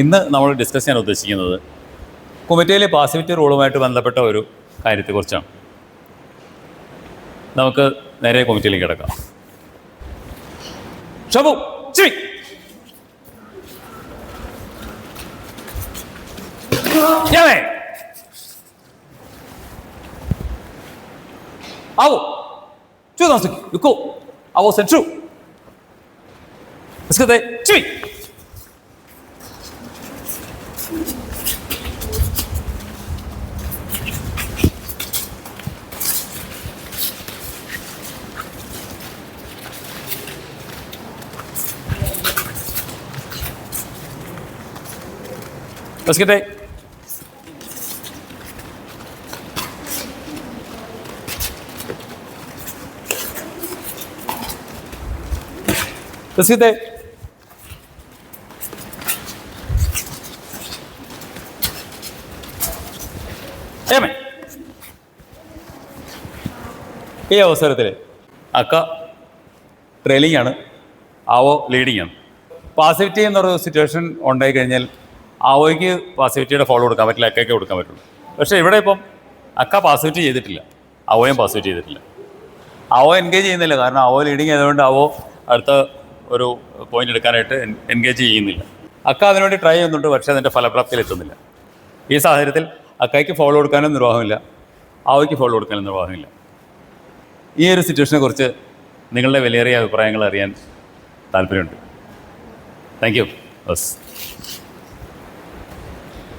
ഇന്ന് നമ്മൾ ഡിസ്കസ് ചെയ്യാൻ ഉദ്ദേശിക്കുന്നത് കുമിറ്റയിലെ പാസിവിറ്റി റൂളുമായിട്ട് ബന്ധപ്പെട്ട ഒരു കാര്യത്തെക്കുറിച്ചാണ്. നമുക്ക് നേരെ കുമിറ്റയിലേക്ക് കിടക്കാം. ഷബു ചിരി ആവോ ചൂതാസുക്കി യുക്കോ ആവോ സെൻട്രു ചിരി Let's get it. Let's get it. ഏമേ ഈ അവസരത്തിൽ അക്ക ട്രെയിലിംഗ് ആണ്, ആവോ ലീഡിങ് ആണ്. പാസിവിറ്റി എന്നൊരു സിറ്റുവേഷൻ ഉണ്ടായി കഴിഞ്ഞാൽ ആവോയ്ക്ക് പാസിവിറ്റിയുടെ ഫോളോ കൊടുക്കാൻ പറ്റില്ല, അക്കയ്ക്ക് കൊടുക്കാൻ പറ്റുള്ളൂ. പക്ഷേ ഇവിടെ ഇപ്പം അക്ക പാസിവിറ്റി ചെയ്തിട്ടില്ല, ആവോയും പാസിവിറ്റി ചെയ്തിട്ടില്ല. ആവോ എൻഗേജ് ചെയ്യുന്നില്ല, കാരണം ആവോ ലീഡിങ് ആയതുകൊണ്ട് ആവോ അടുത്ത ഒരു പോയിന്റ് എടുക്കാനായിട്ട് എൻഗേജ് ചെയ്യുന്നില്ല. അക്ക അതിനുവേണ്ടി ട്രൈ ചെയ്യുന്നുണ്ട്, പക്ഷേ അതിൻ്റെ ഫലപ്രാപ്തിയിൽ എത്തുന്നില്ല. ഈ സാഹചര്യത്തിൽ അക്കയ്ക്ക് ഫോളോ കൊടുക്കാനും നിർവാഹമില്ല, ആവോയ്ക്ക് ഫോളോ കൊടുക്കാനും നിർവാഹമില്ല. ഈ ഒരു സിറ്റുവേഷനെ കുറിച്ച് നിങ്ങളുടെ വിലയേറിയ അഭിപ്രായങ്ങൾ അറിയാൻ താല്പര്യമുണ്ട്. Thank you. ബസ്.